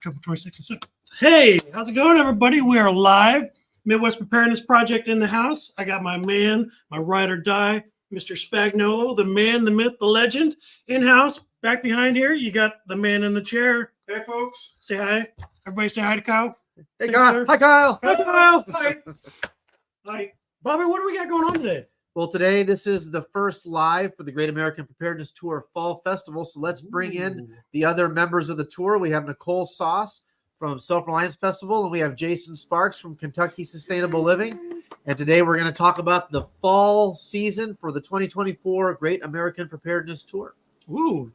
Triple 26 and 6. Hey, how's it going, everybody? We are live. Midwest Preparedness Project in the house. I got my man, my ride or die, Mr. Spagnolo, the man, the myth, the legend, in-house. Back behind here, you got the man in the chair. Hey, folks. Say hi. Everybody say hi to Kyle. Hey, Kyle. Hi, Kyle. Hi, Kyle. Hi. Hi. Bobby, what do we got going on today? Well, today, this is the first live for the Great American Preparedness Tour Fall Festival. So let's bring in the other members of the tour. We have Nicole Sauce from SelfReliance Festival, and we have Jason Sparks from Kentucky Sustainable Living. And today we're going to talk about the fall season for the 2024 Great American Preparedness Tour. Ooh.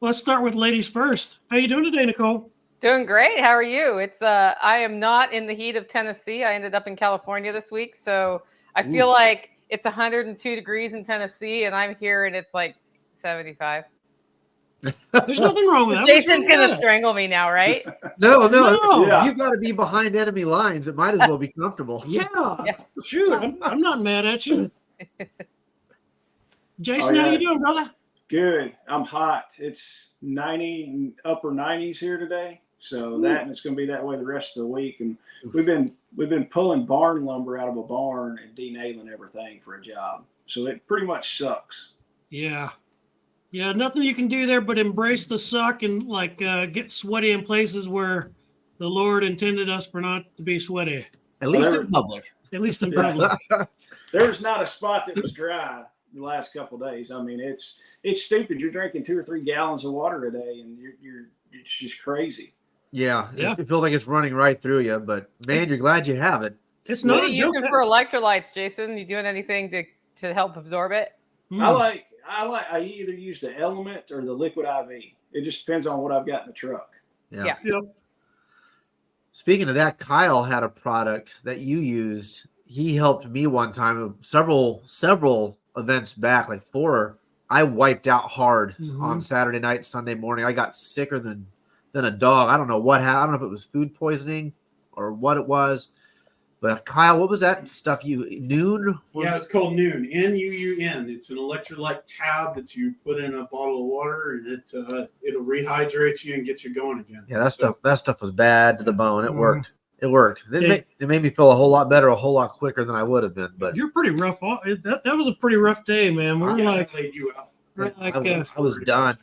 Let's start with ladies first. How you doing today, Nicole? Doing great. How are you? I am not in the heat of Tennessee. I ended up in California this week, so I feel like it's 102 degrees in Tennessee, and I'm here and it's like 75. There's nothing wrong with that. Jason's gonna strangle me now, right? No. Yeah. You've got to be behind enemy lines. It might as well be comfortable. Yeah. Shoot, I'm not mad at you. Jason, how you doing, brother? Good. I'm hot. It's 90, upper 90s here today. So that, and it's going to be that way the rest of the week. And we've been pulling barn lumber out of a barn and denailing everything for a job. So it pretty much sucks. Yeah, nothing you can do there but embrace the suck and get sweaty in places where the Lord intended us for not to be sweaty. At least in public. At least in public. There's not a spot that was dry the last couple of days. I mean, it's stupid. You're drinking 2 or 3 gallons of water a day, and it's just crazy. Yeah. It feels like it's running right through you, but man, you're glad you have it. It's What not are a you joke. using for electrolytes, Jason? You doing anything to help absorb it? I either use the Element or the Liquid IV. It just depends on what I've got in the truck. Yeah. Yep. Speaking of that, Kyle had a product that you used. He helped me one time, several events back, like 4. I wiped out hard on Saturday night, Sunday morning. I got sicker than a dog. I don't know what happened. I don't know if it was food poisoning or what it was. But Kyle, what was that stuff Noon? Yeah, it's called Noon. N-U-U-N. It's an electrolyte tab that you put in a bottle of water, and it'll rehydrate you and get you going again. Yeah, that stuff was bad to the bone. It worked. It worked. It made me feel a whole lot better, a whole lot quicker than I would have been. But you're pretty rough. That was a pretty rough day, man. We were laid you out. I was done.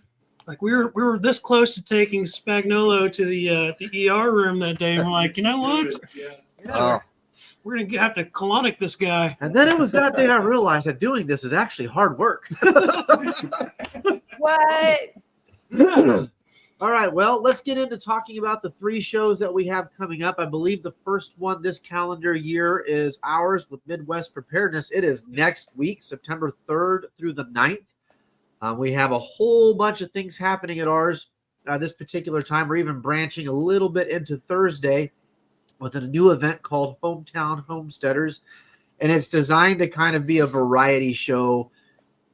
Like we were this close to taking Spagnolo to the ER room that day. And we're like, you know what? We're gonna have to colonic this guy. And then it was that day I realized that doing this is actually hard work. What? All right, well, let's get into talking about the 3 shows that we have coming up. I believe the first one this calendar year is ours with Midwest Preparedness. It is next week, September 3rd through the 9th. We have a whole bunch of things happening at ours this particular time. We're even branching a little bit into Thursday with a new event called Hometown Homesteaders. And it's designed to kind of be a variety show,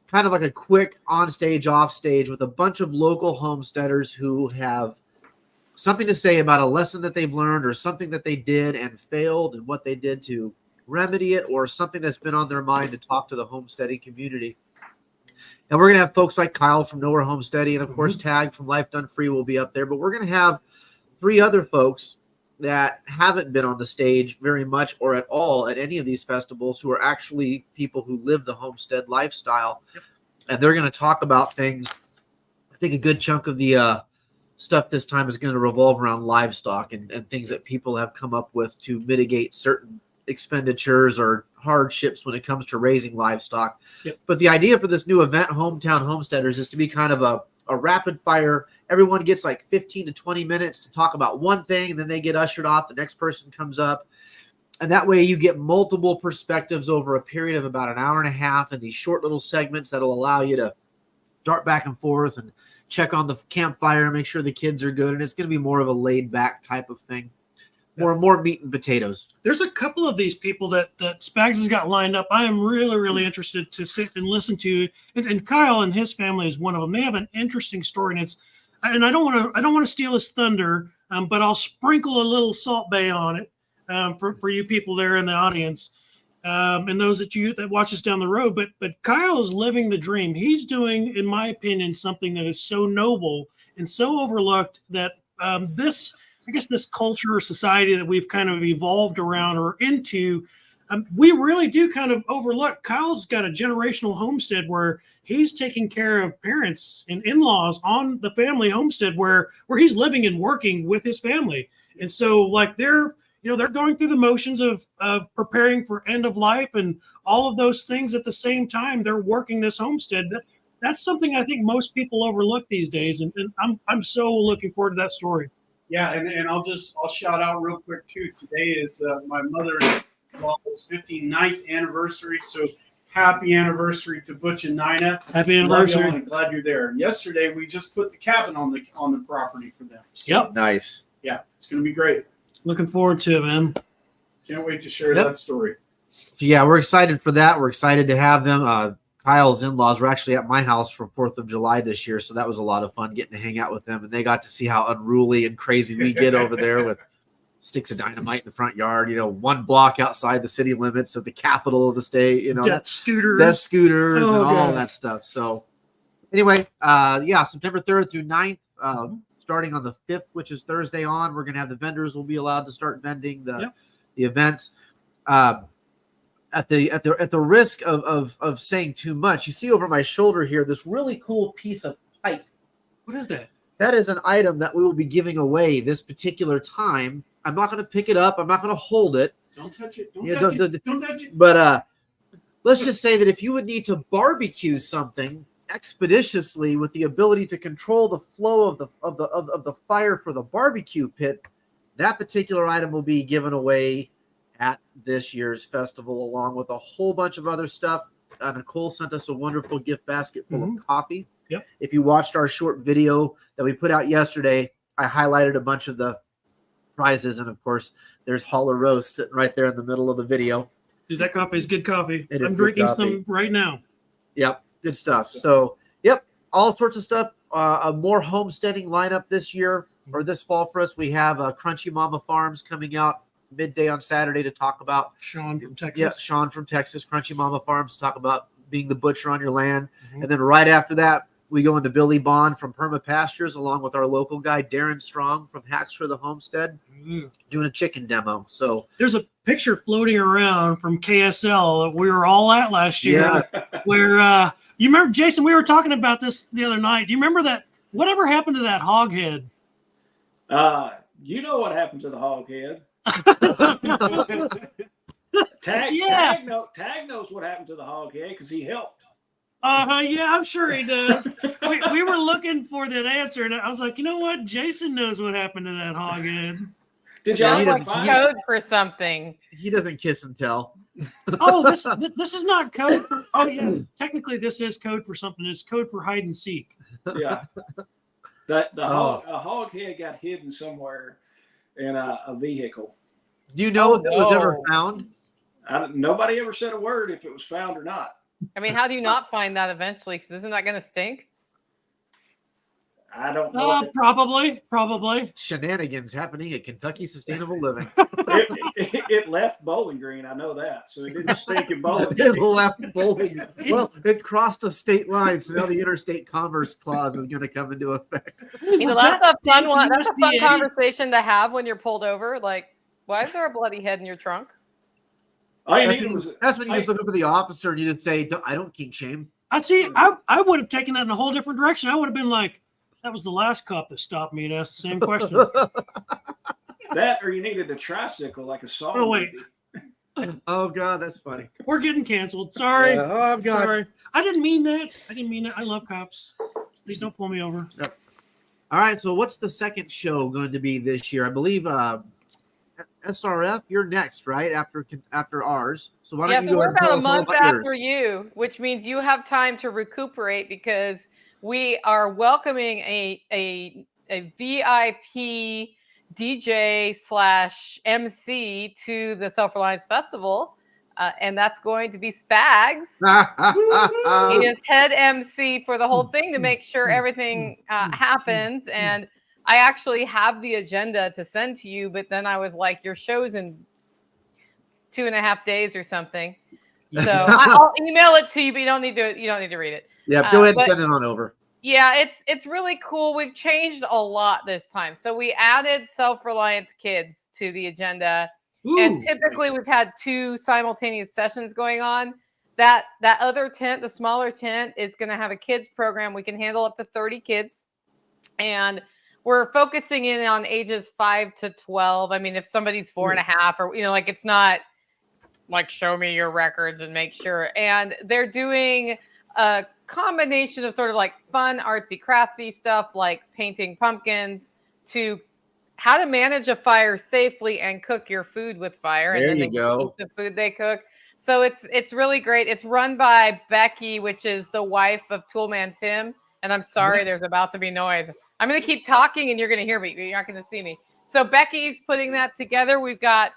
kind of like a quick on-stage, off-stage with a bunch of local homesteaders who have something to say about a lesson that they've learned or something that they did and failed and what they did to remedy it, or something that's been on their mind to talk to the homesteading community. And we're going to have folks like Kyle from Nowhere Homesteading, and of course Tag from Life Done Free will be up there. But we're going to have 3 other folks that haven't been on the stage very much or at all at any of these festivals, who are actually people who live the homestead lifestyle. And they're going to talk about things. I think a good chunk of the stuff this time is going to revolve around livestock and things that people have come up with to mitigate certain expenditures or hardships when it comes to raising livestock. But the idea for this new event, Hometown Homesteaders, is to be kind of a rapid fire. Everyone gets like 15 to 20 minutes to talk about one thing, and then they get ushered off. The next person comes up. And that way you get multiple perspectives over a period of about an hour and a half in these short little segments that'll allow you to dart back and forth and check on the campfire, make sure the kids are good. And it's going to be more of a laid back type of thing. More meat and potatoes. There's a couple of these people that Spags has got lined up. I am really, really interested to sit and listen to. And Kyle and his family is one of them. They have an interesting story, and I don't want to steal his thunder, but I'll sprinkle a little Salt Bay on it for you people there in the audience, and those that watch us down the road. But Kyle is living the dream. He's doing, in my opinion, something that is so noble and so overlooked that this, I guess, this culture or society that we've kind of evolved around or into, we really do kind of overlook. Kyle's got a generational homestead where he's taking care of parents and in-laws on the family homestead where he's living and working with his family. And so like they're going through the motions of preparing for end of life and all of those things at the same time. They're working this homestead. That's something I think most people overlook these days. And I'm so looking forward to that story. Yeah, and I'll shout out real quick too. Today is my mother-in-law's 59th anniversary, so happy anniversary to Butch and Nina. Happy anniversary! I'm glad you're there. And yesterday we just put the cabin on the property for them. So, Yep, Nice. yeah, it's gonna be great. looking forward to it, man. Can't wait to share Yep. that story. So yeah, we're excited for that. We're excited to have them. Kyle's in-laws were actually at my house for 4th of July this year, so that was a lot of fun getting to hang out with them, and they got to see how unruly and crazy we get over there with sticks of dynamite in the front yard, 1 block outside the city limits of the capital of the state, Death scooters. death scooters Oh, and all God. that stuff. So anyway, September 3rd through 9th, starting on the 5th, which is Thursday on, we're going to have the vendors will be allowed to start vending the events. At the risk of saying too much, you see over my shoulder here this really cool piece of pipe. What is that? That is an item that we will be giving away this particular time. I'm not going to pick it up. I'm not going to hold it. Don't touch it. Yeah, Don't touch it. But let's just say that if you would need to barbecue something expeditiously with the ability to control the flow of the fire for the barbecue pit, that particular item will be given away at this year's festival, along with a whole bunch of other stuff. Nicole sent us a wonderful gift basket full of coffee. Yep. If you watched our short video that we put out yesterday, I highlighted a bunch of the prizes, and of course, there's Holler Roast sitting right there in the middle of the video. Dude, that coffee is good coffee. It is I'm good drinking coffee. some right now. Yep, good stuff. So, all sorts of stuff. A more homesteading lineup this year or this fall for us. We have Crunchy Mama Farms coming out midday on Saturday to talk about. Sean from Texas. Yeah, Sean from Texas, Crunchy Mama Farms, talk about being the butcher on your land. Mhm. And then right after that, we go into Billy Bond from Perma Pastures, along with our local guy, Darren Strong from Hacks for the Homestead, doing a chicken demo. So There's a picture floating around from KSL that we were all at last year where you remember, Jason, we were talking about this the other night. Do you remember that? Whatever happened to that hog head? You know what happened to the hog head. Tag knows what happened to the hog head because he helped. Yeah, I'm sure he does. we were looking for that answer, and I was like, you know what? Jason knows what happened to that hog head. Did Yeah, y'all he like doesn't- find Code for something. he doesesn't kiss and tell. Oh, this is not code. Oh, yeah. Technically, this is code for something. It's code for hide and seek. Yeah. A hog head got hidden somewhere in a vehicle. Do you know if it was ever no. found? Nobody ever said a word if it was found or not. I mean, how do you not find that eventually? Because isn't that going to stink? I don't know. Probably. Shenanigans happening at Kentucky Sustainable Living. It left Bowling Green. I know that. So it didn't stink in Bowling It Green. left Bowling. Well, it crossed a state line, so now the Interstate Commerce Clause is going to come into effect. You know, Was that's that a fun state one. That's a fun USDA? conversation to have when you're pulled over. Like, why is there a bloody head in your trunk? All you That's needed when, was that's when you just look up at the officer and you just say, I don't kink shame. I see. I would have taken that in a whole different direction. I would have been like, that was the last cop that stopped me and asked the same question. that, or you needed a tricycle like a saw. Oh, wait. Oh, God, that's funny. We're getting canceled. Sorry. Oh, God. Sorry. I didn't mean that. I love cops. Please don't pull me over. All right, so what's the second show going to be this year? I believe SRF, you're next, right? After ours. So why don't Yeah, you so go we're ahead and tell about a us all month about after yours? you, which means you have time to recuperate because we are welcoming a VIP DJ / MC to the SelfReliance Festival. And that's going to be Spags. He is head MC for the whole thing to make sure everything happens. And I actually have the agenda to send to you, but then I was like, your show's in 2.5 days or something. So I'll email it to you, but you don't need to read it. Yeah, go ahead and but- send it on over. Yeah, it's really cool. We've changed a lot this time. So we added Self-Reliance Kids to the agenda. And Ooh, typically we've had 2 simultaneous sessions going on. That other tent, the smaller tent, is going to have a kids program. We can handle up to 30 kids. And we're focusing in on ages 5 to 12. I mean, if somebody's 4.5 or, like, it's not like show me your records and make sure. And they're doing a combination of sort of like fun, artsy, crafty stuff like painting pumpkins to how to manage a fire safely and cook your food with fire. There And then you they go. eat the food they cook. So it's really great. It's run by Becky, which is the wife of Toolman Tim. And I'm sorry, there's about to be noise. I'm going to keep talking and you're going to hear me. You're not going to see me. So Becky's putting that together. We've got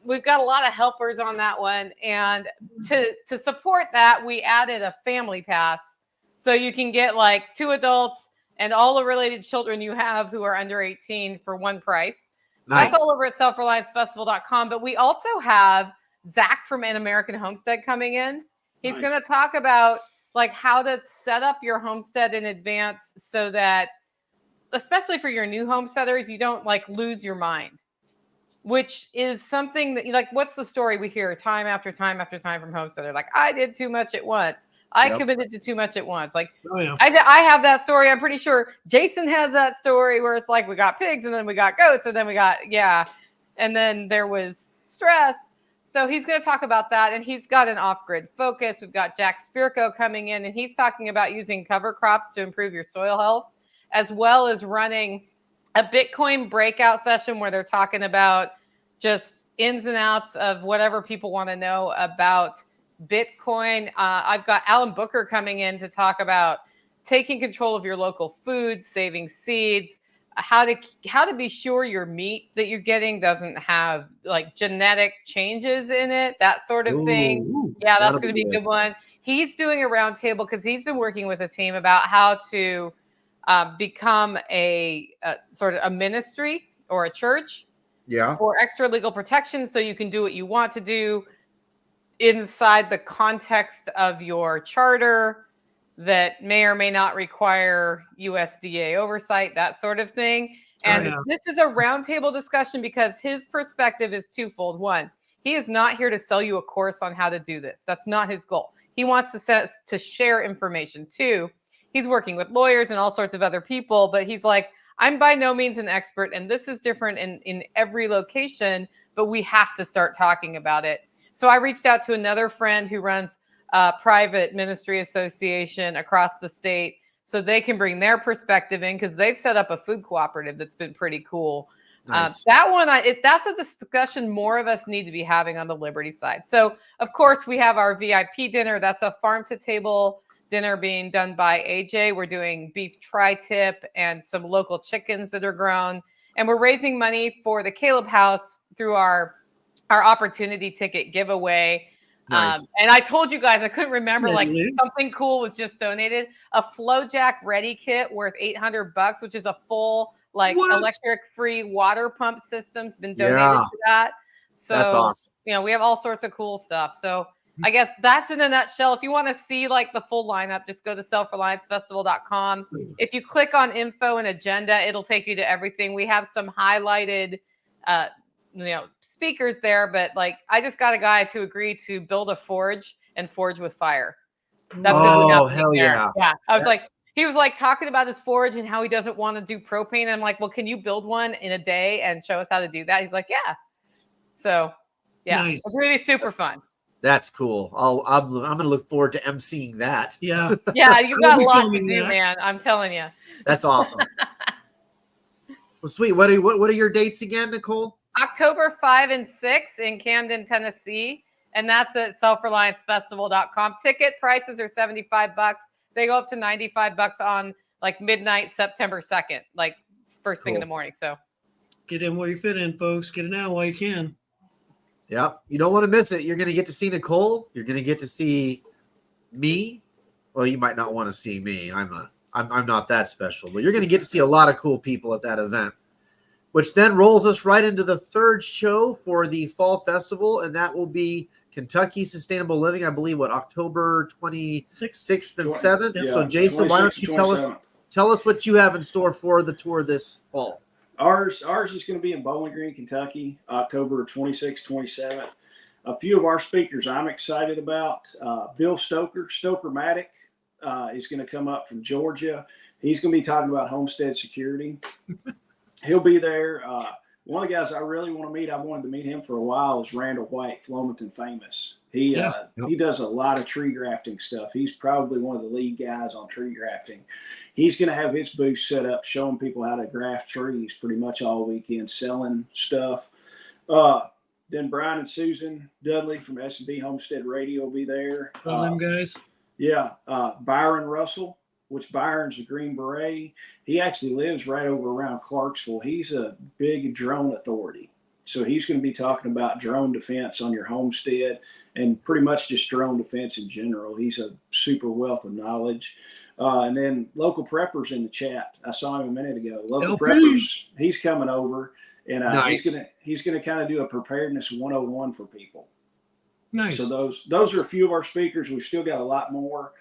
a lot of helpers on that one. And to support that, we added a family pass. So you can get like 2 adults and all the related children you have who are under 18 for one price. Nice. That's all over at SelfRelianceFestival.com. But we also have Zach from An American Homestead coming in. He's going to talk about like how to set up your homestead in advance so that, especially for your new homesteaders, you don't like lose your mind. Which is something that, like, what's the story we hear time after time after time from homesteaders? Like, I did too much at once. I committed to too much at once. Like, I have that story. I'm pretty sure Jason has that story where it's like we got pigs and then we got goats and then we got, and then there was stress. So he's going to talk about that. And he's got an off-grid focus. We've got Jack Spirko coming in, and he's talking about using cover crops to improve your soil health, as well as running a Bitcoin breakout session where they're talking about just ins and outs of whatever people want to know about Bitcoin. I've got Alan Booker coming in to talk about taking control of your local food, saving seeds, how to be sure your meat that you're getting doesn't have like genetic changes in it, that sort of thing. Yeah, that's going to be a good one. He's doing a roundtable because he's been working with a team about how to become a sort of a ministry or a church for extra legal protection, so you can do what you want to do inside the context of your charter that may or may not require USDA oversight, that sort of thing. And this is a roundtable discussion because his perspective is twofold. One, he is not here to sell you a course on how to do this. That's not his goal. He wants to share information. Two, he's working with lawyers and all sorts of other people, but he's like, I'm by no means an expert, and this is different in every location, but we have to start talking about it. So I reached out to another friend who runs a private ministry association across the state so they can bring their perspective in because they've set up a food cooperative that's been pretty cool. Nice. That one, that's a discussion more of us need to be having on the Liberty side. So, of course, we have our VIP dinner. That's a farm-to-table dinner being done by AJ. We're doing beef tri-tip and some local chickens that are grown. And we're raising money for the Caleb House through our opportunity ticket giveaway. Nice. And I told you guys, I couldn't remember, something cool was just donated. A FlowJack Ready kit worth $800, which is a full electric-free water pump system's been donated to that. So that's awesome. We have all sorts of cool stuff. So I guess that's in a nutshell. If you want to see like the full lineup, just go to SelfRelianceFestival.com. If you click on info and agenda, it'll take you to everything. We have some highlighted speakers there, but like I just got a guy to agree to build a forge and forge with fire. That's hell yeah. Yeah. I was like, he was like talking about his forge and how he doesn't want to do propane. I'm like, well, can you build one in a day and show us how to do that? He's like, yeah. So yeah, nice. It's really super fun. That's cool. I'm going to look forward to emceeing that. Yeah. Yeah, you've got a lot to do, man. I'm telling you. That's awesome. Well, sweet. What are your dates again, Nicole? October 5 and 6 in Camden, Tennessee. And that's at SelfRelianceFestival.com. Ticket prices are $75. They go up to $95 on like midnight, September 2nd, like first thing in the morning. So get in where you fit in, folks. Get it out while you can. Yeah. You don't want to miss it. You're going to get to see Nicole. You're going to get to see me. Well, you might not want to see me. I'm not that special, but you're going to get to see a lot of cool people at that event, which then rolls us right into the third show for the fall festival. And that will be Kentucky Sustainable Living, I believe, October 26th and 20 7th. yeah, So, Jason, why don't you 26th, tell us what you have in store for the tour this fall? Ours is going to be in Bowling Green, Kentucky, October 26th, 27th. A few of our speakers I'm excited about. Bill Stoker-Matic is going to come up from Georgia. He's going to be talking about homestead security. He'll be there. One of the guys I really want to meet, I wanted to meet him for a while, is Randall White, Flomaton famous. He does a lot of tree grafting stuff. He's probably one of the lead guys on tree grafting. He's going to have his booth set up, showing people how to graft trees pretty much all weekend, selling stuff. Then Brian and Susan Dudley from S&B Homestead Radio will be there. All them guys. Yeah. Byron Russell, which Byron's a Green Beret. He actually lives right over around Clarksville. He's a big drone authority. So he's going to be talking about drone defense on your homestead and pretty much just drone defense in general. He's a super wealth of knowledge. And then Local Preppers in the chat. I saw him a minute ago. Local Preppers, he's coming over, and Nice. he's gonna kind of do a preparedness 101 for people. Nice. So those are a few of our speakers. We've still got a lot more.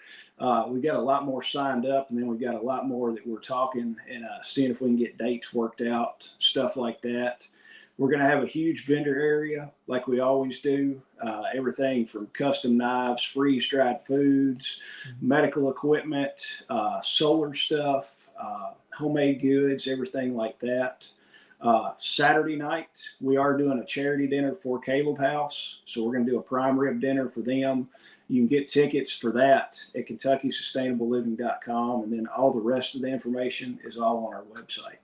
We've got a lot more signed up, and then we've got a lot more that we're talking and seeing if we can get dates worked out, stuff like that. We're going to have a huge vendor area like we always do. Everything from custom knives, freeze-dried foods, medical equipment, solar stuff, homemade goods, everything like that. Saturday night, we are doing a charity dinner for Caleb House. So we're going to do a prime rib dinner for them. You can get tickets for that at KentuckySustainableLiving.com. And then all the rest of the information is all on our website.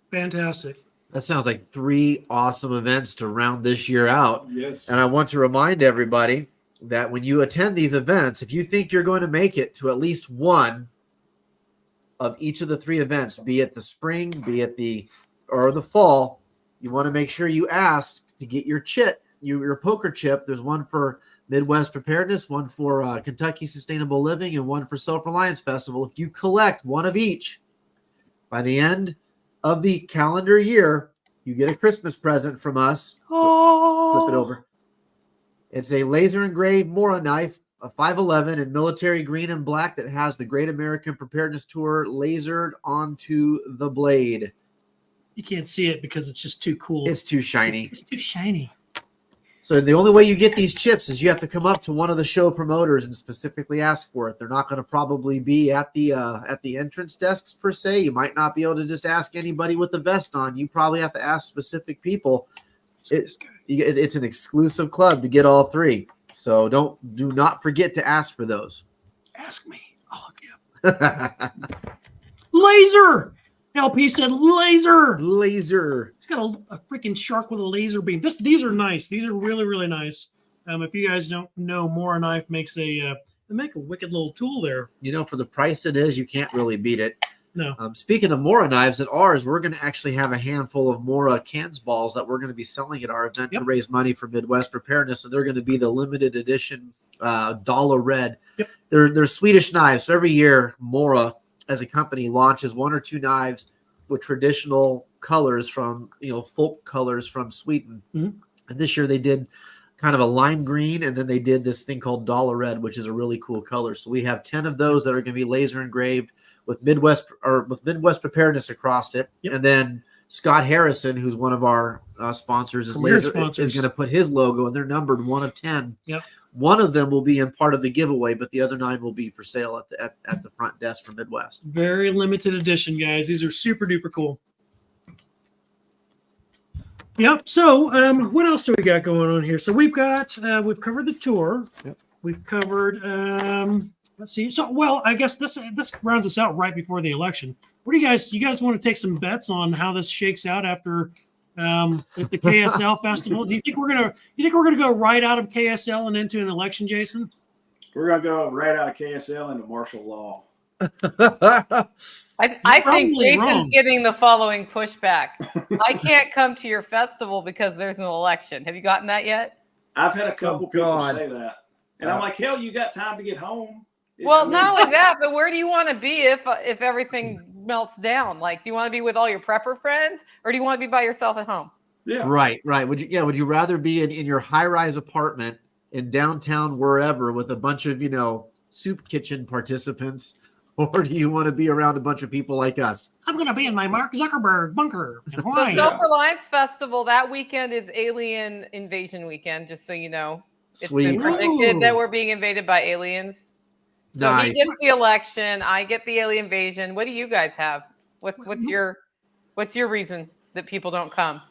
Fantastic. That sounds like 3 awesome events to round this year out. Yes. And I want to remind everybody that when you attend these events, if you think you're going to make it to at least one of each of the 3 events, be it the spring, be it the fall, you want to make sure you ask to get your your poker chip. There's one for Midwest Preparedness, one for Kentucky Sustainable Living, and one for SelfReliance Festival. If you collect one of each by the end of the calendar year, you get a Christmas present from us. Flip it over. It's a laser engraved Mora knife, a 511 in military green and black that has the Great American Preparedness Tour lasered onto the blade. You can't see it because it's just too cool. It's too shiny. It's too shiny. So the only way you get these chips is you have to come up to one of the show promoters and specifically ask for it. They're not going to probably be at the entrance desks per se. You might not be able to just ask anybody with the vest on. You probably have to ask specific people. It's an exclusive club to get all 3. So do not forget to ask for those. Ask me. I'll hook you up. Laser. LP said laser. Laser. It's got a freaking shark with a laser beam. These are nice. These are really, really nice. If you guys don't know, Mora Knife makes they make a wicked little tool there. You know, for the price it is, you can't really beat it. No. Speaking of Mora knives, at ours, we're going to actually have a handful of Mora cans balls that we're going to be selling at our event to raise money for Midwest Preparedness. So they're going to be the limited edition Dollar Red. Yep. They're Swedish knives. So every year, Mora, as a company, launches 1 or 2 knives with traditional colors from, folk colors from Sweden. Mm-hmm. And this year they did kind of a lime green, and then they did this thing called Dollar Red, which is a really cool color. So we have 10 of those that are going to be laser engraved with Midwest Preparedness across it. Yep. And then Scott Harrison, who's one of our sponsors, is going to put his logo, and they're numbered 1 of 10. Yep. One of them will be in part of the giveaway, but the other 9 will be for sale at the front desk for Midwest. Very limited edition, guys. These are super duper cool. Yep. So, what else do we got going on here? So we've covered the tour. Yep. We've covered. Let's see. So, well, I guess this rounds us out right before the election. What do you guys want to take some bets on how this shakes out after at the KSL festival? Do you think we're gonna go right out of KSL and into an election, Jason? We're going to go right out of KSL into martial law. I think probably Jason's wrong. getting the following pushback. I can't come to your festival because there's an election. Have you gotten that yet? I've had a couple people God. say that. And I'm like, hell, you got time to get home. Well, not only that, but where do you want to be if everything melts down? Like, do you want to be with all your prepper friends, or do you want to be by yourself at home? Yeah. Right. Would you rather be in your high-rise apartment in downtown wherever with a bunch of, soup kitchen participants? Or do you want to be around a bunch of people like us? I'm going to be in my Mark Zuckerberg bunker in So Hawaii. SelfReliance Festival, that weekend is alien invasion weekend, just so you know. It's Sweet. been predicted Ooh. that we're being invaded by aliens. So Nice. he gets the election, I get the alien invasion. What do you guys have? What's your reason that people don't come?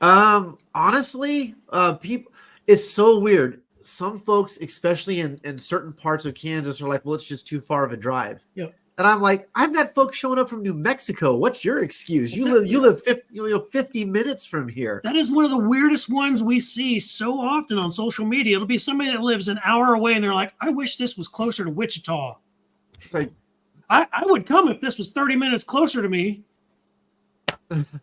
Honestly, people, it's so weird. Some folks, especially in certain parts of Kansas, are like, well, it's just too far of a drive. Yep. And I'm like, I've got folks showing up from New Mexico. What's your excuse? You live 50 minutes from here. That is one of the weirdest ones we see so often on social media. It'll be somebody that lives an hour away and they're like, I wish this was closer to Wichita. It's like, I would come if this was 30 minutes closer to me.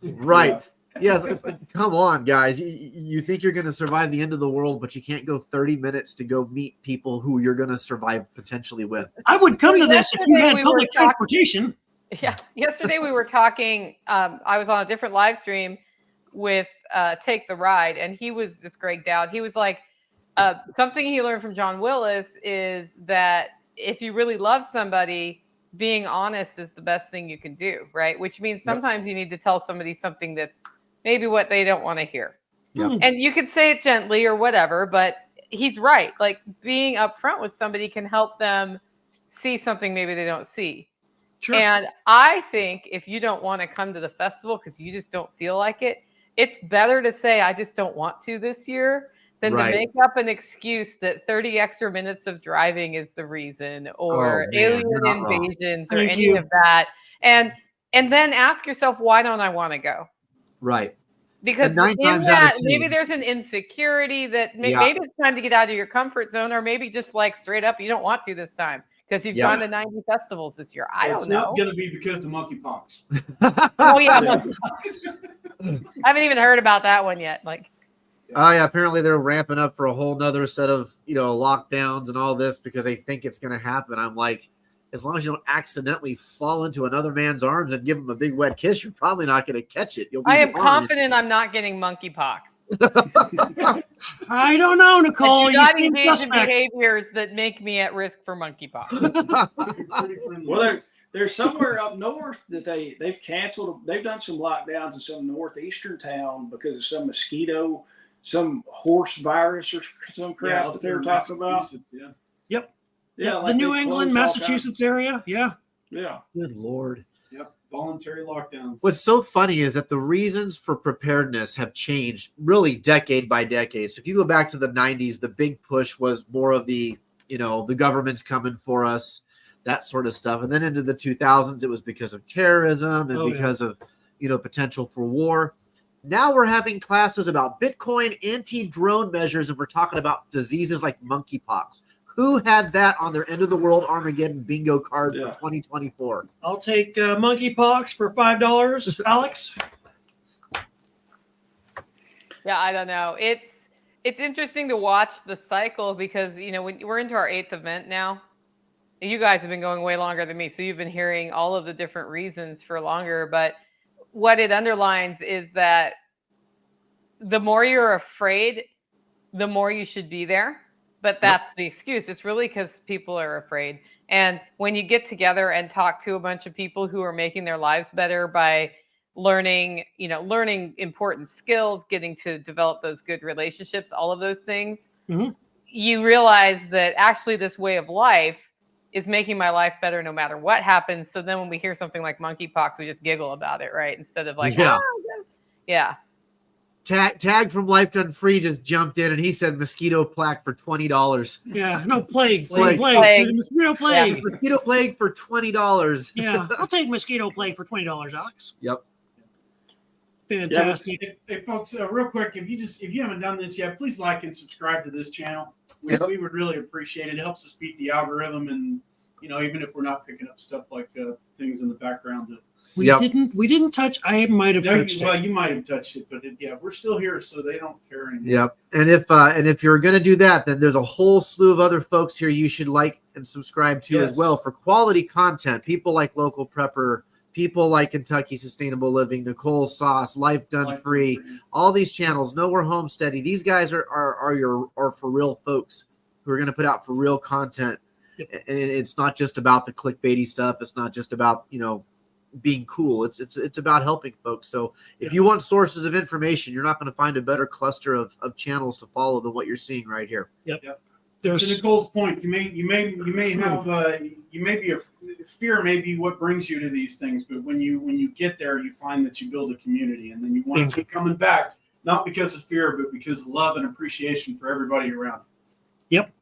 right. Yes. It's like, come on, guys. You think you're going to survive the end of the world, but you can't go 30 minutes to go meet people who you're going to survive potentially with. I would come to this if you yesterday had we public were talking- transportation. Yeah. Yesterday we were talking, I was on a different live stream with Take the Ride, and it's Greg Dowd. He was like, something he learned from John Willis is that if you really love somebody, being honest is the best thing you can do, right? Which means sometimes you need to tell somebody something that's maybe what they don't want to hear. Yep. And you could say it gently or whatever, but he's right. Like being upfront with somebody can help them see something maybe they don't see. Sure. And I think if you don't want to come to the festival because you just don't feel like it, it's better to say, I just don't want to this year than Right. to make up an excuse that 30 extra minutes of driving is the reason, or Oh, man, alien you're not wrong. invasions, or Thank any you. of that. And then ask yourself, why don't I want to go? Right. Because And 9 in times out of that, 10 maybe there's an insecurity that Yeah. maybe it's time to get out of your comfort zone, or maybe just like straight up, you don't want to this time because you've Yeah. gone to 90 festivals this year. I It's don't know. not going to be because of monkeypox. Oh yeah, I haven't even heard about that one yet. Like, Oh yeah, apparently they're ramping up for a whole nother set of lockdowns and all this because they think it's going to happen. I'm like, as long as you don't accidentally fall into another man's arms and give him a big wet kiss, you're probably not going to catch it. You'll be I am fine. confident I'm not getting monkeypox. I don't know, Nicole. I do You not seem engage in suspect. behaviors that make me at risk for monkeypox. Well, there's somewhere up north that they've canceled. They've done some lockdowns in some northeastern town because of some mosquito, some horse virus or some crap that they were talking about. Yeah. Yeah, the like New they England, closed all kinds- Massachusetts area. Yeah. Yeah. Good Lord. Yep. Voluntary lockdowns. What's so funny is that the reasons for preparedness have changed really decade by decade. So if you go back to the 90s, the big push was more of the government's coming for us, that sort of stuff. And then into the 2000s, it was because of terrorism and because of, potential for war. Now we're having classes about Bitcoin, anti-drone measures, and we're talking about diseases like monkeypox. Who had that on their end of the world Armageddon bingo card for 2024? I'll take monkeypox for $5, Alex. Yeah, I don't know. It's interesting to watch the cycle because when we're into our 8th event now. You guys have been going way longer than me, so you've been hearing all of the different reasons for longer. But what it underlines is that the more you're afraid, the more you should be there. But that's the excuse. It's really because people are afraid. And when you get together and talk to a bunch of people who are making their lives better by learning important skills, getting to develop those good relationships, all of those things, you realize that actually this way of life is making my life better no matter what happens. So then when we hear something like monkeypox, we just giggle about it, right? Instead of like, yeah. Tag from Life Done Free just jumped in and he said mosquito plague for $20. Yeah, no, plague. Plague. Mosquito plague. Yeah. Mosquito plague for $20. Yeah, I'll take mosquito plague for $20, Alex. Yep. Fantastic. Hey, folks, real quick, if you haven't done this yet, please like and subscribe to this channel. We would really appreciate it. It helps us beat the algorithm, and even if we're not picking up stuff like things in the background. We didn't touch. I might have touched Well, it. you might have touched it, but we're still here, so they don't care anymore. Yep. And if you're going to do that, then there's a whole slew of other folks here you should like and subscribe to as well for quality content. People like Local Prepper, people like Kentucky Sustainable Living, Nicole Sauce, Life Done Life Free, Done Free. all these channels, Nowhere Homesteading. These guys are for real folks who are going to put out for real content. Yep. And it's not just about the clickbaity stuff. It's not just about, being cool. It's about helping folks. So if you want sources of information, you're not going to find a better cluster of channels to follow than what you're seeing right here. Yep. To Nicole's point, you may be a fear may be what brings you to these things, but when you get there, you find that you build a community, and then you want to keep coming back, not because of fear, but because of love and appreciation for everybody around. Yep.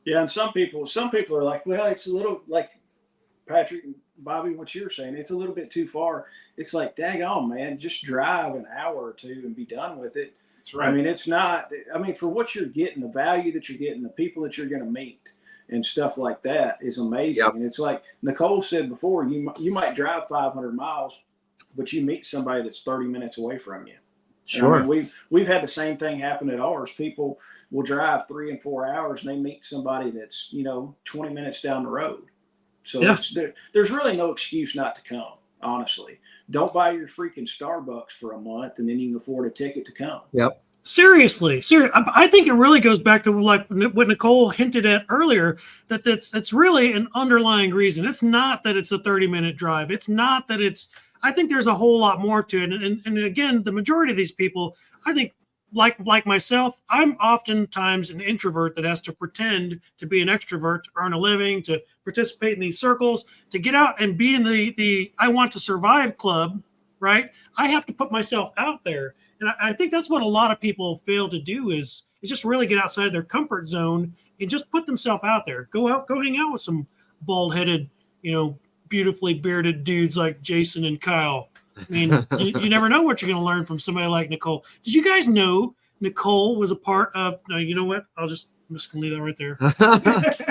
Yeah, and some people are like, well, it's a little, like Patrick and Bobby, what you're saying, it's a little bit too far. It's like, dang on, man, just drive an hour or two and be done with it. That's right. I mean, it's not. I mean, for what you're getting, the value that you're getting, the people that you're going to meet, and stuff like that is amazing. Yep. And it's like Nicole said before, you might drive 500 miles, but you meet somebody that's 30 minutes away from you. Sure. And I mean, we've had the same thing happen at ours. People will drive 3 and 4 hours, and they meet somebody that's 20 minutes down the road. So there's really no excuse not to come. Honestly, don't buy your freaking Starbucks for a month, and then you can afford a ticket to come. Yep. Seriously. I think it really goes back to like what Nicole hinted at earlier, that it's really an underlying reason. It's not that it's a 30-minute drive. It's not that I think there's a whole lot more to it. And again, the majority of these people, I think, like myself, I'm oftentimes an introvert that has to pretend to be an extrovert to earn a living, to participate in these circles, to get out and be in the I want to survive club, right? I have to put myself out there. And I think that's what a lot of people fail to do is just really get outside their comfort zone and just put themselves out there. Go hang out with some bald-headed, beautifully bearded dudes like Jason and Kyle. I mean, you never know what you're going to learn from somebody like Nicole. Did you guys know Nicole was a part of? No, you know what? I'm just going to leave that right there.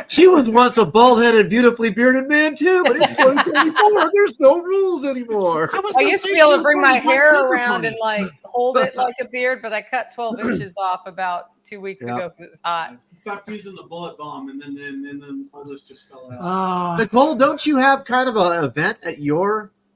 She was once a bald-headed, beautifully bearded man too, but it's 2024. There's no rules anymore. I used to be able to bring my hair around and like hold it like a beard, but I cut 12 inches off about 2 weeks ago because it was hot. Stop using the bullet bomb, and then all this just fell out. Nicole, don't you have kind of an event at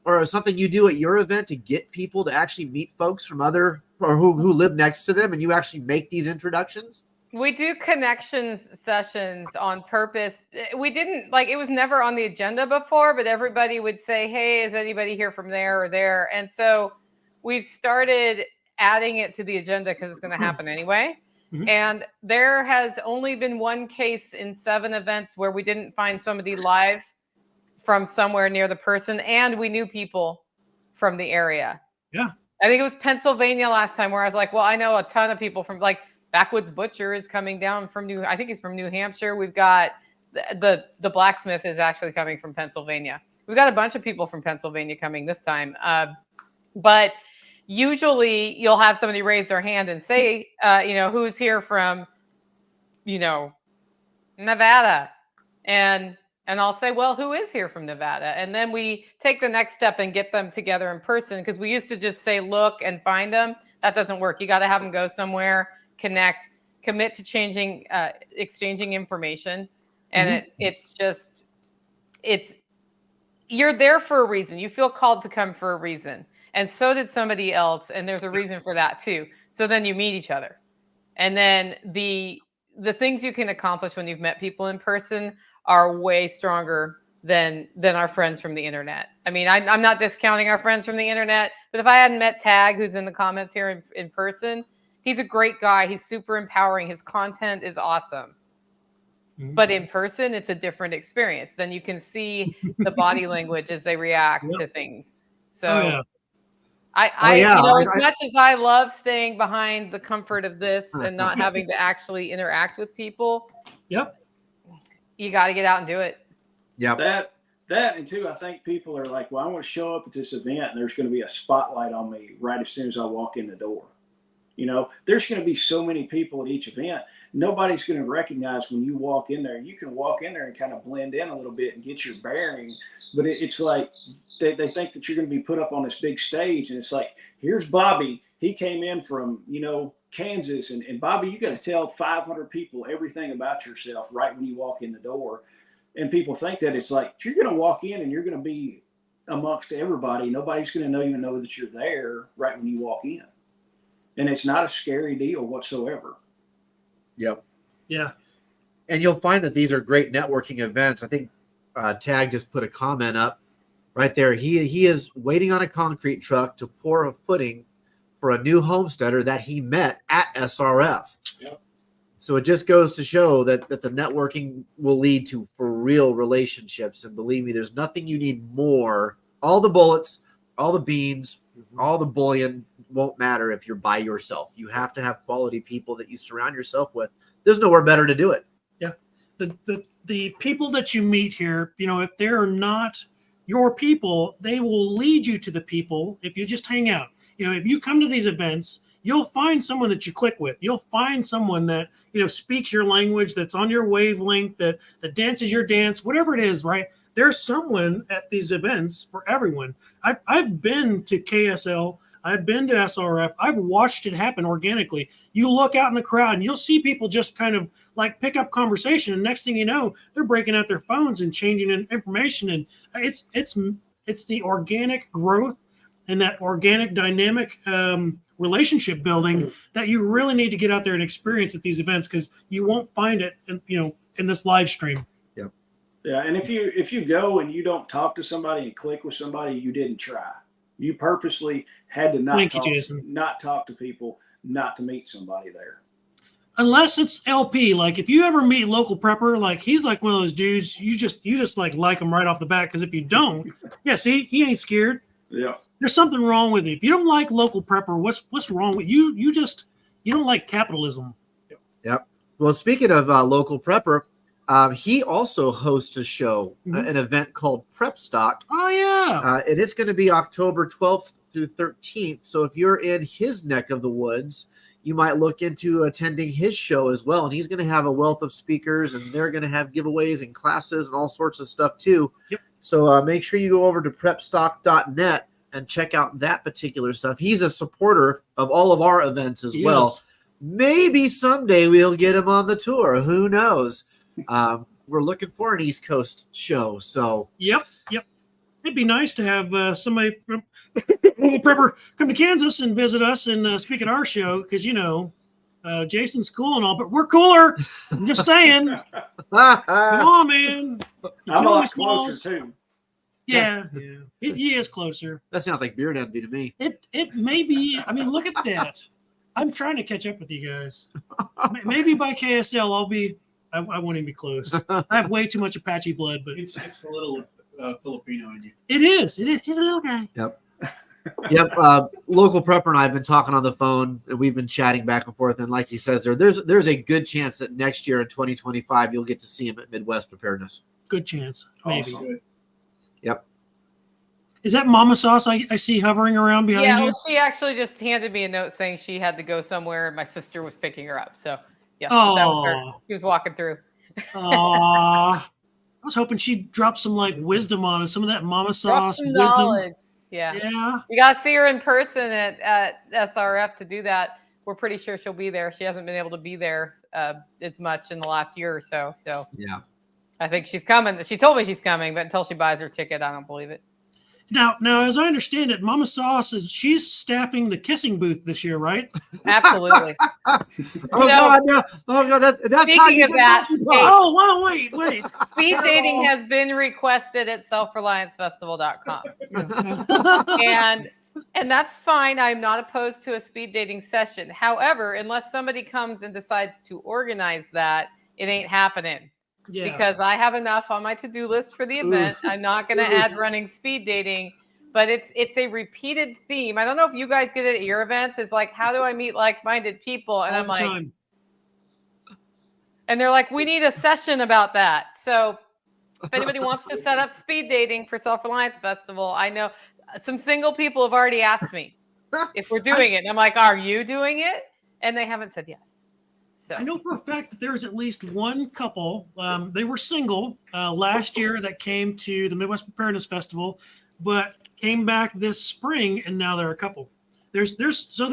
or something you do at your event to get people to actually meet folks from other or who live next to them, and you actually make these introductions? We do connections sessions on purpose. We didn't it was never on the agenda before, but everybody would say, hey, is anybody here from there or there? And so we've started adding it to the agenda because it's going to happen anyway. Mm-hmm. And there has only been one case in 7 events where we didn't find somebody live from somewhere near the person, and we knew people from the area. Yeah. I think it was Pennsylvania last time where I was like, well, I know a ton of people from Backwoods Butcher is coming down from I think he's from New Hampshire. We've got the blacksmith is actually coming from Pennsylvania. We've got a bunch of people from Pennsylvania coming this time. But usually you'll have somebody raise their hand and say, who's here from, Nevada. And I'll say, well, who is here from Nevada? And then we take the next step and get them together in person, because we used to just say, look and find them. That doesn't work. You got to have them go somewhere, connect, commit to exchanging information. And you're there for a reason. You feel called to come for a reason. And so did somebody else. And there's a reason for that too. So then you meet each other. And then the things you can accomplish when you've met people in person are way stronger than our friends from the internet. I mean, I'm not discounting our friends from the internet, but if I hadn't met Tag, who's in the comments here in person, he's a great guy. He's super empowering. His content is awesome. Mm-hmm. But in person, it's a different experience. Then you can see the body language as they react to things. So as much as I love staying behind the comfort of this and not having to actually interact with people. Yep. You got to get out and do it. Yeah. That and too, I think people are like, well, I want to show up at this event and there's going to be a spotlight on me right as soon as I walk in the door. There's going to be so many people at each event. Nobody's going to recognize when you walk in there. You can walk in there and kind of blend in a little bit and get your bearing. But it's like they think that you're going to be put up on this big stage. And it's like, here's Bobby. He came in from, Kansas. And Bobby, you got to tell 500 people everything about yourself right when you walk in the door. And people think that it's like, you're going to walk in and you're going to be amongst everybody. Nobody's going to even know that you're there right when you walk in. And it's not a scary deal whatsoever. Yep. Yeah. And you'll find that these are great networking events. I think Tag just put a comment up right there. He is waiting on a concrete truck to pour a footing for a new homesteader that he met at SRF. Yep. So it just goes to show that the networking will lead to for real relationships. And believe me, there's nothing you need more. All the bullets, all the beans, all the bullion won't matter if you're by yourself. You have to have quality people that you surround yourself with. There's nowhere better to do it. Yeah. The people that you meet here, if they're not your people, they will lead you to the people if you just hang out. If you come to these events, you'll find someone that you click with. You'll find someone that, speaks your language, that's on your wavelength, that dances your dance, whatever it is, right? There's someone at these events for everyone. I've been to KSL. I've been to SRF. I've watched it happen organically. You look out in the crowd and you'll see people just kind of like pick up conversation. And next thing you know, they're breaking out their phones and changing information. And it's the organic growth and that organic dynamic relationship building that you really need to get out there and experience at these events, because you won't find it in this live stream. Yep. Yeah. And if you go and you don't talk to somebody and click with somebody, you didn't try. You purposely had to not talk to people, not to meet somebody there. Unless it's LP. Like if you ever meet local prepper, like he's like one of those dudes, you just like him right off the bat. Because if you don't, see, he ain't scared. Yeah. There's something wrong with you. If you don't like local prepper, what's wrong with you? You don't like capitalism. Yep. Well, speaking of local prepper, he also hosts a show, an event called Prep Stock. Oh, yeah. And it's going to be October 12th through 13th. So if you're in his neck of the woods, you might look into attending his show as well. And he's going to have a wealth of speakers, and they're going to have giveaways and classes and all sorts of stuff too. Yep. So make sure you go over to prepstock.net and check out that particular stuff. He's a supporter of all of our events as well. Yes. Maybe someday we'll get him on the tour. Who knows? We're looking for an East Coast show. So Yep. It'd be nice to have somebody from Local Prepper come to Kansas and visit us and speak at our show, because Jason's cool and all, but we're cooler. I'm just saying. Come on, man. I'm a lot closer too. Yeah. He is closer. that sounds like beard envy to me. It may be. I mean, look at that. I'm trying to catch up with you guys. Maybe by KSL, I won't even be close. I have way too much Apache blood, but It's a little Filipino in you. it is. He's a little guy. Yep. Local prepper and I have been talking on the phone, and we've been chatting back and forth. And like he says, there's a good chance that next year in 2025 you'll get to see him at Midwest Preparedness. Good chance, maybe. Awesome. Yep. Is that Mama Sauce I see hovering around behind Yeah, you? well, she actually just handed me a note saying she had to go somewhere, and my sister was picking her up. So, yeah, that was her. She was walking through. I was hoping she'd drop some like wisdom on us, some of that Mama Drop Sauce some wisdom. knowledge. Yeah. You got to see her in person at SRF to do that. We're pretty sure she'll be there. She hasn't been able to be there as much in the last year or so. So Yeah. I think she's coming. She told me she's coming, but until she buys her ticket, I don't believe it. Now, as I understand it, Mama Sauce she's staffing the kissing booth this year, right? Absolutely. God, no. Oh God, that's how Speaking you of get that, lucky, hey, Oh, wow, wait. speed dating has been requested at SelfRelianceFestival.com. And that's fine. I'm not opposed to a speed dating session. However, unless somebody comes and decides to organize that, it ain't happening. Yeah. Because I have enough on my to-do list for the event. I'm not going to add running speed dating, but it's a repeated theme. I don't know if you guys get it at your events. It's like, how do I meet like-minded people? And All I'm the like, time. and they're like, we need a session about that. So if anybody wants to set up speed dating for Self-Reliance Festival, I know some single people have already asked me if we're doing it. And I'm like, are you doing it? And they haven't said yes. So I know for a fact that there's at least one couple. They were single last year that came to the Midwest Preparedness Festival, but came back this spring, and now they're a couple. There's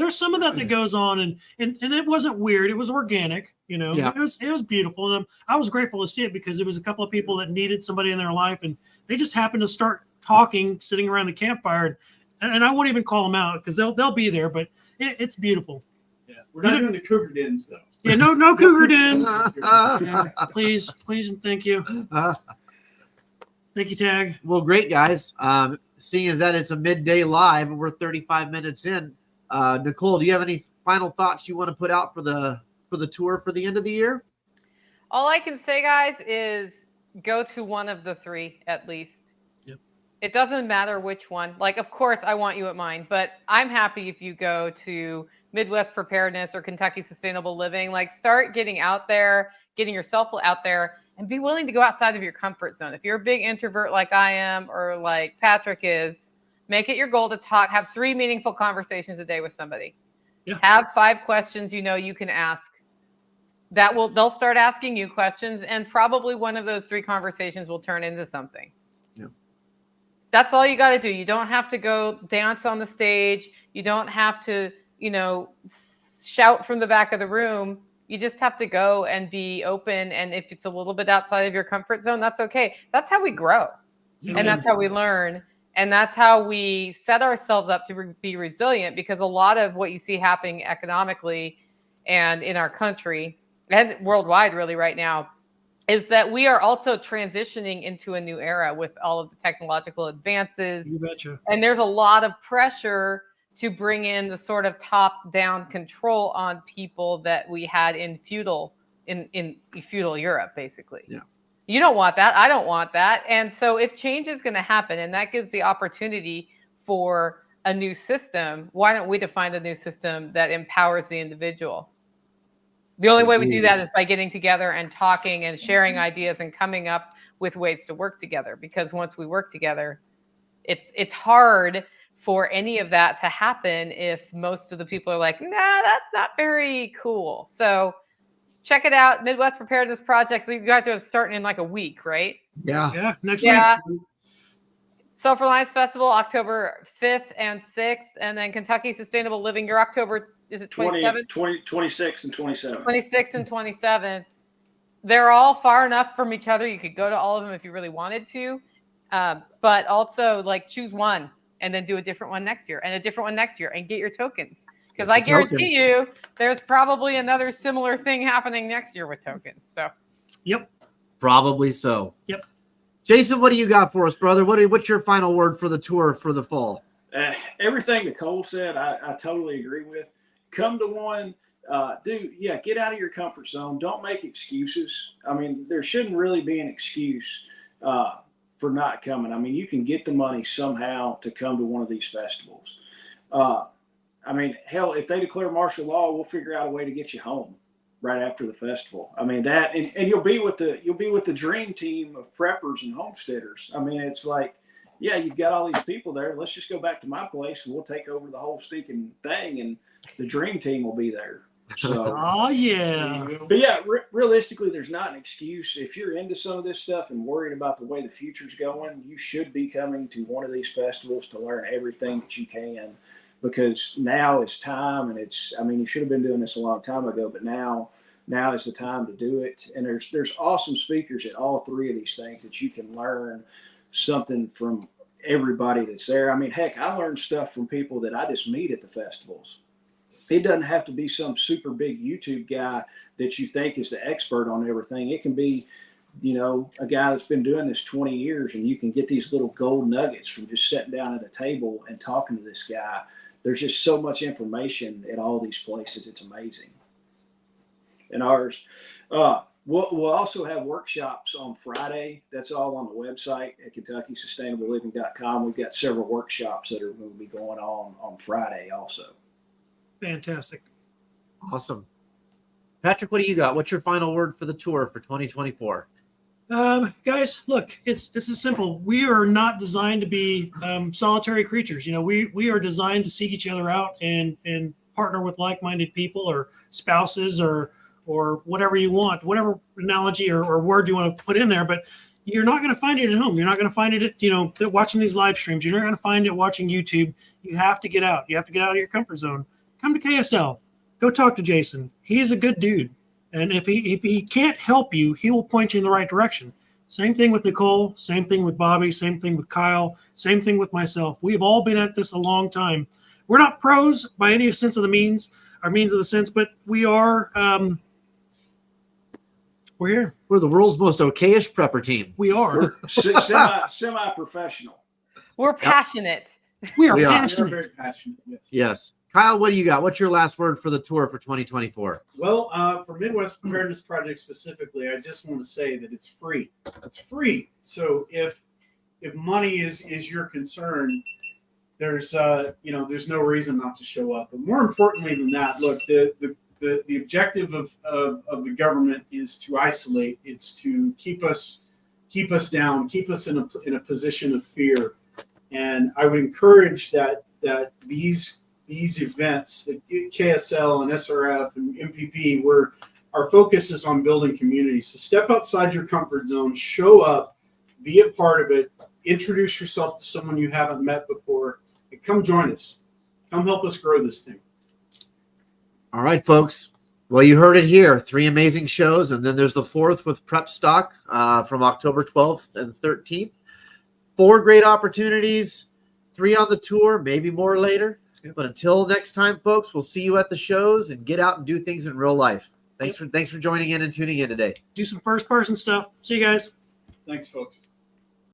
some of that goes on, and it wasn't weird. It was organic, Yeah. It was beautiful, and I was grateful to see it because it was a couple of people that needed somebody in their life, and they just happened to start talking, sitting around the campfire, and I won't even call them out because they'll be there. But it's beautiful. Yeah, we're not doing the cougar dens though. Yeah, no cougar dens. Yeah, please, and thank you. Thank you, Tag. Well, great, guys. Seeing as that it's a midday live and we're 35 minutes in, Nicole, do you have any final thoughts you want to put out for the tour for the end of the year? All I can say, guys, is go to one of the three at least. Yep. It doesn't matter which one. Like, of course, I want you at mine, but I'm happy if you go to Midwest Preparedness or Kentucky Sustainable Living. Like, start getting out there, getting yourself out there, and be willing to go outside of your comfort zone. If you're a big introvert like I am or like Patrick is, make it your goal to talk, have 3 meaningful conversations a day with somebody. Yeah. Have 5 questions you can ask. They'll start asking you questions, and probably one of those 3 conversations will turn into something. Yeah. That's all you got to do. You don't have to go dance on the stage. You don't have to, shout from the back of the room. You just have to go and be open. And if it's a little bit outside of your comfort zone, that's okay. That's how we grow. Yeah. And that's how we learn. And that's how we set ourselves up to be resilient, because a lot of what you see happening economically and in our country and worldwide really right now is that we are also transitioning into a new era with all of the technological advances. You betcha. And there's a lot of pressure to bring in the sort of top-down control on people that we had in feudal Europe, basically. Yeah. You don't want that. I don't want that. And so if change is going to happen, and that gives the opportunity for a new system, why don't we define a new system that empowers the individual? The only way we do that is by getting together and talking and sharing ideas and coming up with ways to work together. Because once we work together, it's hard for any of that to happen if most of the people are like, nah, that's not very cool. So check it out. Midwest Preparedness Projects. You guys are starting in like a week, right? Yeah. Yeah, next Yeah. week. SelfReliance Festival, October 5th and 6th. And then Kentucky Sustainable Living, your October, is it 27th? 26 and 27. 26th and 27th. They're all far enough from each other. You could go to all of them if you really wanted to. But also, like, choose one and then do a different one next year and a different one next year and get your tokens. Because I guarantee you there's probably another similar thing happening next year with tokens. So, Yep. Probably so. Yep. Jason, what do you got for us, brother? What's your final word for the tour for the fall? Everything Nicole said, I totally agree with. Come to one. Get out of your comfort zone. Don't make excuses. I mean, there shouldn't really be an excuse for not coming. I mean, you can get the money somehow to come to one of these festivals. I mean, hell, if they declare martial law, we'll figure out a way to get you home right after the festival. I mean, that, and you'll be with the dream team of preppers and homesteaders. I mean, it's like, yeah, you've got all these people there. Let's just go back to my place and we'll take over the whole stinking thing, and the dream team will be there. So, Oh yeah. but yeah, realistically, there's not an excuse. If you're into some of this stuff and worried about the way the future's going, you should be coming to one of these festivals to learn everything that you can, because now is time. And you should have been doing this a long time ago, but now is the time to do it. And there's awesome speakers at all 3 of these things that you can learn something from everybody that's there. I mean, heck, I learned stuff from people that I just meet at the festivals. It doesn't have to be some super big YouTube guy that you think is the expert on everything. It can be, a guy that's been doing this 20 years, and you can get these little gold nuggets from just sitting down at a table and talking to this guy. There's just so much information at all these places. It's amazing. And ours, we'll also have workshops on Friday. That's all on the website at KentuckySustainableLiving.com. We've got several workshops that are going to be going on Friday also. Fantastic. Awesome. Patrick, what do you got? What's your final word for the tour for 2024? Guys, look, it's simple. We are not designed to be solitary creatures. We are designed to seek each other out and partner with like-minded people or spouses or whatever you want, whatever analogy or word you want to put in there. But you're not going to find it at home. You're not going to find it at, watching these live streams. You're not going to find it watching YouTube. You have to get out. You have to get out of your comfort zone. Come to KSL. Go talk to Jason. He's a good dude. And if he can't help you, he will point you in the right direction. Same thing with Nicole, same thing with Bobby, same thing with Kyle, same thing with myself. We've all been at this a long time. We're not pros by any sense of the means, or means of the sense, but we are, we're here. We're the world's most okayish prepper team. We are. We're semi-professional. We're passionate. We are We are. We're passionate. very passionate. Yes. Yes. Kyle, what do you got? What's your last word for the tour for 2024? Well, for Midwest Preparedness Project specifically, I just want to say that it's free. It's free. So if money is your concern, there's there's no reason not to show up. But more importantly than that, look, the objective of the government is to isolate. It's to keep us down, keep us in a position of fear. And I would encourage that these events, the KSL and SRF and MPP, where our focus is on building community. So step outside your comfort zone, show up, be a part of it, introduce yourself to someone you haven't met before, and come join us. Come help us grow this thing. All right, folks. Well, you heard it here. 3 amazing shows, and then there's the 4th with Prep Stock from October 12th and 13th. 4 great opportunities, 3 on the tour, maybe more later. But until next time, folks, we'll see you at the shows and get out and do things in real life. Thanks for joining in and tuning in today. Do some first person stuff. See you guys. Thanks, folks.